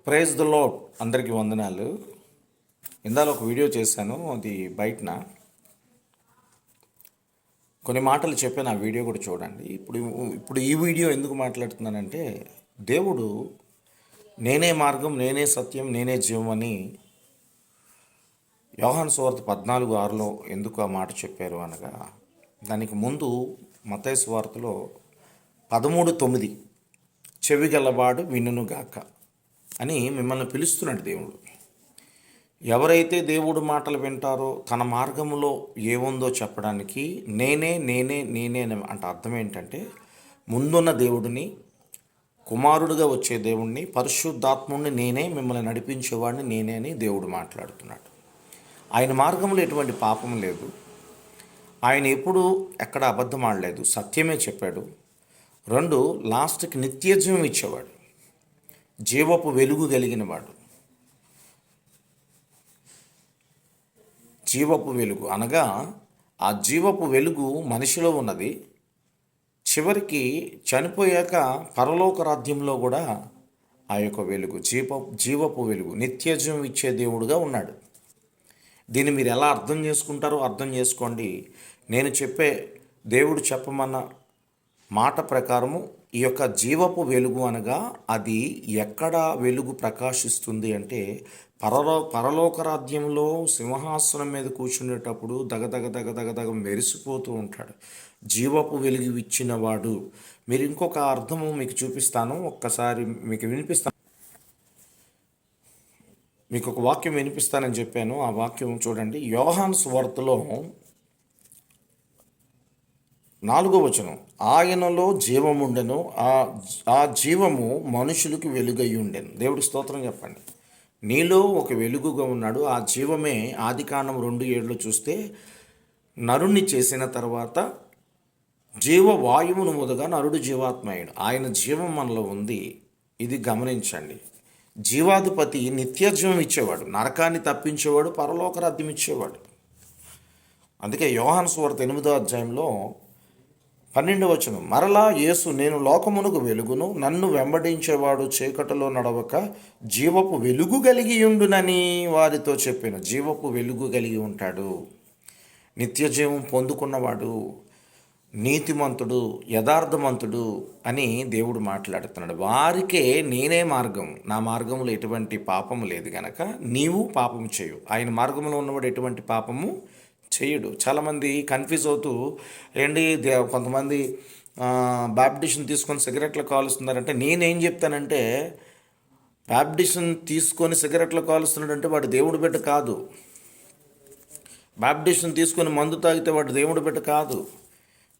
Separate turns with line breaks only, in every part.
Praise the lord. అందరికీ వందనాలు. ఇందాక ఒక వీడియో చేశాను, అది బయటన కొన్ని మాటలు చెప్పాను. ఆ వీడియో కూడా చూడండి. ఇప్పుడు ఈ వీడియో ఎందుకు మాట్లాడుతున్నానంటే, దేవుడు నేనే మార్గం, నేనే సత్యం, నేనే జీవం అని యోహాను సువార్త 14:6లో ఎందుకు ఆ మాట చెప్పారు అనగా, దానికి ముందు మత్తయి సువార్తలో 13:9 చెవి గలవాడు వినుగాక అని మిమ్మల్ని పిలుస్తున్నాడు దేవుడు. ఎవరైతే దేవుడు మాటలు వింటారో తన మార్గంలో ఏముందో చెప్పడానికి నేనే నేనే నేనే అంటే అర్థం ఏంటంటే, ముందున్న దేవుడిని, కుమారుడిగా వచ్చే దేవుణ్ణి, పరిశుద్ధాత్ముడిని, నేనే మిమ్మల్ని నడిపించేవాడిని నేనే అని దేవుడు మాట్లాడుతున్నాడు. ఆయన మార్గంలో ఎటువంటి పాపం లేదు. ఆయన ఎప్పుడు ఎక్కడ అబద్ధం ఆడలేదు, సత్యమే చెప్పాడు. 2, లాస్ట్కి నిత్యజీవం ఇచ్చేవాడు, జీవపు వెలుగు కలిగిన వాడు. జీవపు వెలుగు అనగా ఆ జీవపు వెలుగు మనిషిలో ఉన్నది. చివరికి చనిపోయాక పరలోక రాజ్యంలో కూడా ఆ యొక్క వెలుగు, జీవపు వెలుగు, నిత్యజీవం ఇచ్చే దేవుడుగా ఉన్నాడు. దీన్ని మీరు ఎలా అర్థం చేసుకుంటారో అర్థం చేసుకోండి. నేను చెప్పే దేవుడు చెప్పమన్న మాట ప్రకారము ఈ యొక్క జీవపు వెలుగు అనగా అది ఎక్కడ వెలుగు ప్రకాశిస్తుంది అంటే, పరలోక రాజ్యంలో సింహాసనం మీద కూర్చునేటప్పుడు దగదగ దగదగ దగ మెరిసిపోతూ ఉంటాడు, జీవపు వెలుగు ఇచ్చినవాడు. మీరు ఇంకొక అర్థము మీకు చూపిస్తాను, ఒక్కసారి మీకు వినిపిస్తాను. మీకు ఒక వాక్యం వినిపిస్తానని చెప్పాను. ఆ వాక్యం చూడండి. యోహాను సువార్తలో 4వ వచనం, ఆయనలో జీవముండెను, ఆ జీవము మనుషులకు వెలుగై ఉండెను. దేవుడికి స్తోత్రం చెప్పండి. నీలో ఒక వెలుగుగా ఉన్నాడు. ఆ జీవమే ఆదికాండం 2:7లో చూస్తే, నరుణ్ణి చేసిన తర్వాత జీవవాయువును మొదగా నరుడు జీవాత్మయుడు. ఆయన జీవం మనలో ఉంది. ఇది గమనించండి. జీవాధిపతి నిత్యజీవం ఇచ్చేవాడు, నరకాన్ని తప్పించేవాడు, పరలోక రాజ్యం ఇచ్చేవాడు. అందుకే యోహాను సువార్త 8వ అధ్యాయంలో 12వ వచనం, మరలా యేసు, నేను లోకమునకు వెలుగును, నన్ను వెంబడించేవాడు చీకటిలో నడవక జీవపు వెలుగు కలిగి ఉండునని వారితో చెప్పాను. జీవపు వెలుగు కలిగి ఉంటాడు, నిత్యజీవం పొందుకున్నవాడు, నీతిమంతుడు, యథార్థవంతుడు అని దేవుడు మాట్లాడుతున్నాడు. వారికే నేనే మార్గం, నా మార్గంలో ఎటువంటి పాపము లేదు గనక నీవు పాపము చేయు. ఆయన మార్గంలో ఉన్నవాడు ఎటువంటి పాపము చేయడు. చాలామంది కన్ఫ్యూజ్ అవుతూ ఏంటి, కొంతమంది బాప్టిషన్ తీసుకొని సిగరెట్లు కాలుస్తున్నారంటే, నేనేం చెప్తానంటే, బాప్టిషన్ తీసుకొని సిగరెట్లు కాలుస్తున్నాడంటే వాడు దేవుడు బిడ్డ కాదు. బాప్టిషన్ తీసుకొని మందు తాగితే వాడు దేవుడు బిడ్డ కాదు.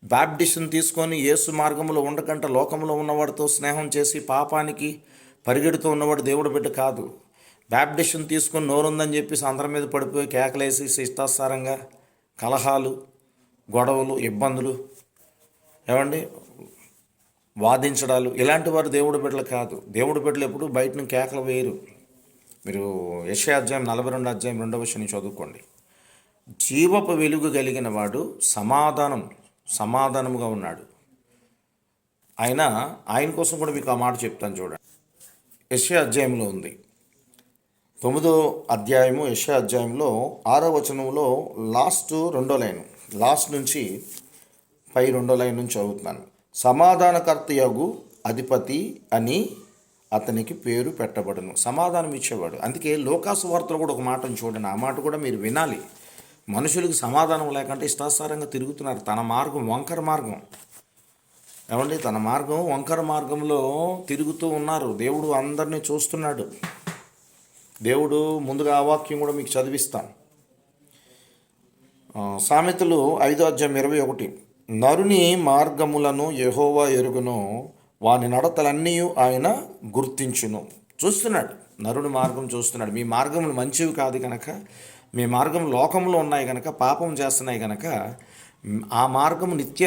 బాప్టిషన్ తీసుకొని యేసు మార్గంలో ఉండకంట లోకంలో ఉన్నవాడితో స్నేహం చేసి పాపానికి పరిగెడుతూ ఉన్నవాడు దేవుడు బిడ్డ కాదు. బాప్టిషన్ తీసుకొని నోరుందని చెప్పేసి అందరి మీద పడిపోయి కేకలేసి ఇష్టాసారంగా కలహాలు, గొడవలు, ఇబ్బందులు, ఏమండి వాదించడాలు, ఇలాంటి వారు దేవుడు బిడ్డలు కాదు. దేవుడు బిడ్డలు ఎప్పుడు బయటను కేకలు వేయరు. మీరు యెషయా అధ్యాయం 42 అధ్యాయం 2వ వచనం చదువుకోండి. జీవపు వెలుగు కలిగిన వాడు సమాధానముగా ఉన్నాడు. ఆయన కోసం కూడా మీకు ఆ మాట చెప్తాను చూడండి. యెషయా అధ్యాయంలో ఉంది, 9వ అధ్యాయము యెషయా అధ్యాయంలో 6వ వచనంలో లాస్ట్ 2వ లైన్, లాస్ట్ నుంచి పై 2వ లైన్ నుంచి చదువుతున్నాను. సమాధానకర్తయగు అధిపతి అని అతనికి పేరు పెట్టబడును. సమాధానం ఇచ్చేవాడు. అందుకే లోకాసు వార్తలో కూడా ఒక మాటను చూడండి. ఆ మాట కూడా మీరు వినాలి. మనుషులకు సమాధానం లేకుంటే ఇష్టాసారంగా తిరుగుతున్నారు. తన మార్గం వంకర మార్గం, ఏమండి తన మార్గం వంకర మార్గంలో తిరుగుతూ ఉన్నారు. దేవుడు అందరినీ చూస్తున్నాడు. దేవుడు ముందుగా ఆ వాక్యం కూడా మీకు చదివిస్తాను. సామెతలు 5వ అధ్యాయం 21, నరుని మార్గములను యెహోవా ఎరుగును, వాని నడతలన్నీ ఆయన గుర్తించును. చూస్తున్నాడు, నరుని మార్గం చూస్తున్నాడు. మీ మార్గములు మంచివి కాదు కనుక, మీ మార్గం లోకంలో ఉన్నాయి కనుక, పాపం చేస్తున్నాయి కనుక, ఆ మార్గము నిత్య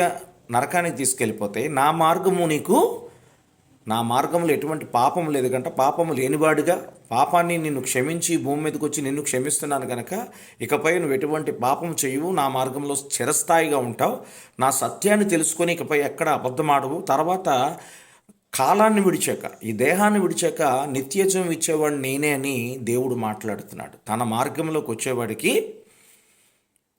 నరకానికి తీసుకెళ్ళిపోతే, నా మార్గంలో ఎటువంటి పాపం లేదు కనుక, పాపము లేనివాడిగా పాపాన్ని నిన్ను క్షమించి భూమి మీదకి వచ్చి నిన్ను క్షమిస్తున్నాను కనుక, ఇకపై నువ్వు ఎటువంటి పాపం చేయవు, నా మార్గంలో చిరస్థాయిగా ఉంటావు, నా సత్యాన్ని తెలుసుకొని ఇకపై ఎక్కడ అబద్ధమాడవు, తర్వాత కాలాన్ని విడిచాక, ఈ దేహాన్ని విడిచాక నిత్యజీవం ఇచ్చేవాడు నేనే అని దేవుడు మాట్లాడుతున్నాడు. తన మార్గంలోకి వచ్చేవాడికి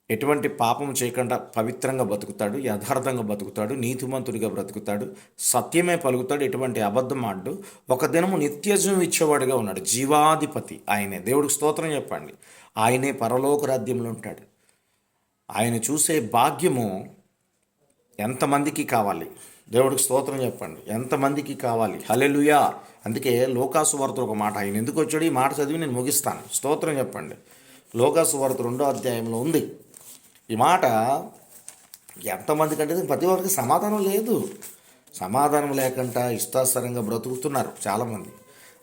ఎటువంటి పాపం చేయకుండా పవిత్రంగా బతుకుతాడు, యథార్థంగా బతుకుతాడు, నీతిమంతుడిగా బ్రతుకుతాడు, సత్యమే పలుకుతాడు, ఎటువంటి అబద్ధం ఆడు. ఒక దినము నిత్యజీవం ఇచ్చేవాడుగా ఉన్నాడు. జీవాధిపతి ఆయనే. దేవుడికి స్తోత్రం చెప్పండి. ఆయనే పరలోక రాజ్యంలో ఉంటాడు. ఆయన చూసే భాగ్యము ఎంతమందికి కావాలి? దేవుడికి స్తోత్రం చెప్పండి. ఎంతమందికి కావాలి? హల్లెలూయా. అందుకే లోకాసు వార్త ఒక మాట, ఆయన ఎందుకు వచ్చాడు, ఈ మాట చదివి నేను ముగిస్తాను. స్తోత్రం చెప్పండి. లోకాసు వార్త 2వ అధ్యాయంలో ఉంది ఈ మాట. ఎంతమందికి అంటే ప్రతి ఒక్కరికి సమాధానం లేదు. సమాధానం లేకుండా ఇష్టాసరంగా బ్రతుకుతున్నారు చాలామంది.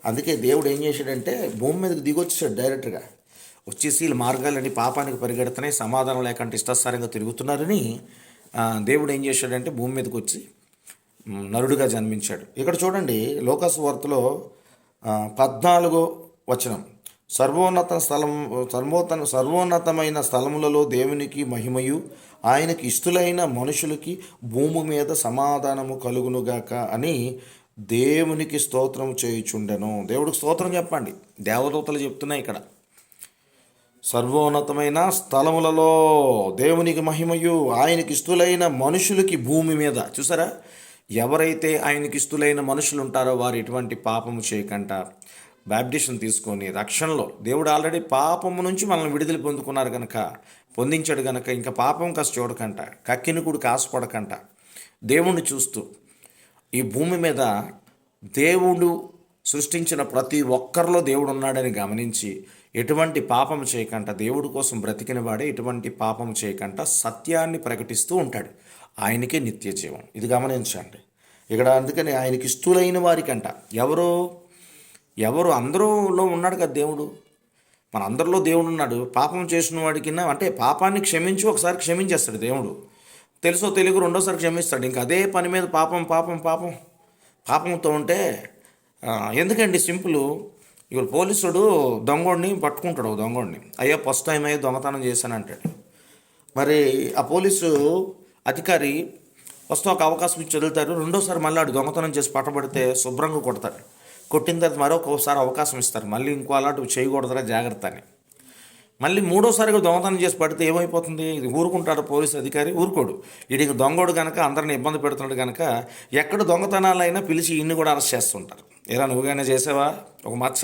అందుకే దేవుడు ఏం చేశాడంటే భూమి మీదకి దిగొచ్చాడు డైరెక్ట్గా. వచ్చేసి వీళ్ళ మార్గాలని పాపానికి పరిగెడుతున్నాయి, సమాధానం లేకుండా ఇష్టాసారంగా తిరుగుతున్నారని దేవుడు ఏం చేశాడంటే భూమి మీదకి వచ్చి నరుడిగా జన్మించాడు. ఇక్కడ చూడండి లోకాసు వార్తలో 14వ వచనం, సర్వోన్నతమైన స్థలములలో దేవునికి మహిమయు ఆయనకి ఇష్టలైన మనుషులకి భూమి మీద సమాధానము కలుగునుగాక అని దేవునికి స్తోత్రం చేయుచుండెను. దేవుడికి స్తోత్రం చెప్పండి. దేవదూతలు చెప్తున్నాయి ఇక్కడ. సర్వోన్నతమైన స్థలములలో దేవునికి మహిమయు ఆయనకి ఇష్టలైన మనుషులకి భూమి మీద. చూసారా, ఎవరైతే ఆయనకి ఇష్టలైన మనుషులు ఉంటారో వారు ఎటువంటి పాపము చేయకుండా బాప్టిజం తీసుకొని రక్షణలో, దేవుడు ఆల్రెడీ పాపము నుంచి మనల్ని విడుదల పొందించాడు కనుక ఇంకా పాపం కాస్త చూడకంట, కక్కినికుడు కాసుపడకంట, దేవుణ్ణి చూస్తూ ఈ భూమి మీద దేవుడు సృష్టించిన ప్రతి ఒక్కరిలో దేవుడు ఉన్నాడని గమనించి ఎటువంటి పాపం చేయకుండా, దేవుడి కోసం బ్రతికిన వాడే ఎటువంటి పాపం చేయకుండా సత్యాన్ని ప్రకటిస్తూ ఉంటాడు. ఆయనకే నిత్య జీవం. ఇది గమనించండి ఇక్కడ. అందుకని ఆయనకి ఇష్టలైన వారికంట. ఎవరు అందరిలో ఉన్నాడు కదా దేవుడు. మన అందరిలో దేవుడు ఉన్నాడు. పాపం చేసిన వాడికి అంటే పాపాన్ని క్షమించి ఒకసారి క్షమించేస్తాడు దేవుడు. తెలుసో తెలుగు రెండోసారి క్షమిస్తాడు. ఇంకా అదే పని మీద పాపంతో ఉంటే ఎందుకండి? సింపుల్. ఇవాళ పోలీసుడు దొంగోడిని పట్టుకుంటాడు. దొంగోడిని, అయ్యా ఫస్ట్ టైం అయ్యే దొంగతనం చేశాను అంటాడు. మరి ఆ పోలీసు అధికారి ఫస్ట్ ఒక అవకాశం ఇచ్చి వదులుతారు. రెండోసారి మళ్ళీ ఆడు దొంగతనం చేసి పట్టబడితే శుభ్రంగా కొడతాడు. కొట్టిన తర్వాత మరొకసారి అవకాశం ఇస్తారు. మళ్ళీ ఇంకో అలాంటి చేయకూడదురా జాగ్రత్త అని. మళ్ళీ మూడోసారిగా దొంగతనం చేసి పడితే ఏమైపోతుంది? ఇది ఊరుకుంటాడు పోలీసు అధికారి? ఊరుకోడు. వీడికి దొంగోడు కనుక అందరిని ఇబ్బంది పెడుతున్నాడు కనుక ఎక్కడ దొంగతనాలైనా పిలిచి ఇన్ని కూడా అరెస్ట్ చేస్తుంటారు. ఎలా నువ్వుగానే చేసావా? ఒక మచ్చ.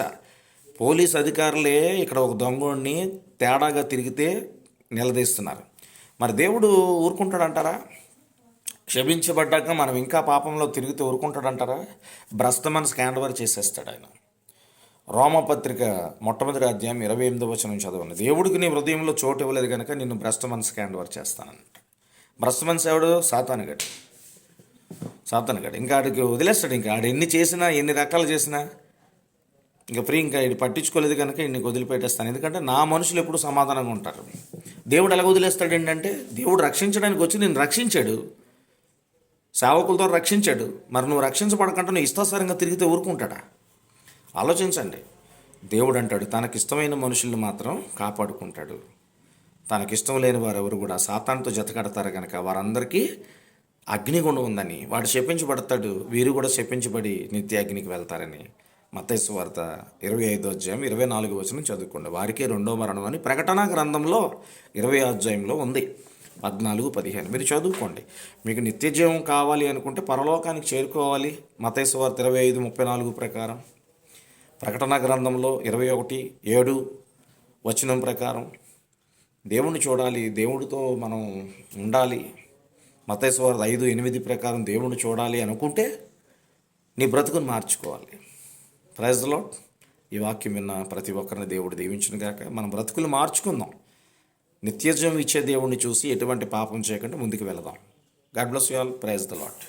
పోలీస్ అధికారులే ఇక్కడ ఒక దొంగోడిని తేడాగా తిరిగితే నిలదీస్తున్నారు. మరి దేవుడు ఊరుకుంటాడంటారా? క్షమించబడ్డాక మనం ఇంకా పాపంలో తిరిగితే ఊరుకుంటాడంటారా? భ్రష్ట మనసు హ్యాండ్ చేసేస్తాడు ఆయన. రోమపత్రిక 1వ అధ్యాయం 28వ వచనం చదవండి. దేవుడికి నీ హృదయంలో చోటు ఇవ్వలేదు కనుక నిన్ను భ్రష్ట మనసు హ్యాండ్ చేస్తానంట. భ్రష్ట మనసు ఎవడు? సాతానుగాడు. ఇంకా ఆడికి వదిలేస్తాడు. ఇంకా ఆడు ఎన్ని చేసినా, ఎన్ని రకాలు చేసినా ఇంకా ఫ్రీ. ఇంకా ఇది పట్టించుకోలేదు కనుక ఇన్ని వదిలిపెట్టేస్తాను. ఎందుకంటే నా మనుషులు ఎప్పుడు సమాధానంగా ఉంటారు. దేవుడు ఎలా వదిలేస్తాడు ఏంటంటే, దేవుడు రక్షించడానికి వచ్చి నేను రక్షించాడు, సేవకులతో రక్షించాడు. మరి నువ్వు రక్షించబడకంటే నువ్వు ఇష్టాసారంగా తిరిగితే ఊరుకుంటాడా? ఆలోచించండి. దేవుడు అంటాడు తనకిష్టమైన మనుషుల్ని మాత్రం కాపాడుకుంటాడు. తనకిష్టం లేని వారు ఎవరు కూడా సాతానుతో జతకడతారు కనుక వారందరికీ అగ్నిగుండం ఉందని వాడు శపించబడతాడు. వీరు కూడా శపించబడి నిత్య అగ్నికి వెళ్తారని మత్తయి సువార్త 25వ అధ్యాయం 24వ వచనం చదువుకోండి. వారికే రెండో మరణం అని ప్రకటన గ్రంథంలో 20వ అధ్యాయంలో ఉంది, 14-15. మీరు చదువుకోండి. మీకు నిత్యజీవం కావాలి అనుకుంటే, పరలోకానికి చేరుకోవాలి మత్తయి సువార్త 25:34 ప్రకారం, ప్రకటన గ్రంథంలో 21:7 వచనం ప్రకారం దేవుణ్ణి చూడాలి, దేవుడితో మనం ఉండాలి. మత్తయి సువార్త 5:8 ప్రకారం దేవుణ్ణి చూడాలి అనుకుంటే నీ బ్రతుకుని మార్చుకోవాలి. Praise the Lord. ఈ వాక్యం విన్న ప్రతి ఒక్కరిని దేవుడు దీవించును గాక. మన బ్రతుకులు మార్చుకుందాం. నిత్యజీవం ఇచ్చే దేవుణ్ణి చూసి ఎటువంటి పాపం చేయకుండా ముందుకు వెళదాం. God bless you all. Praise the lord.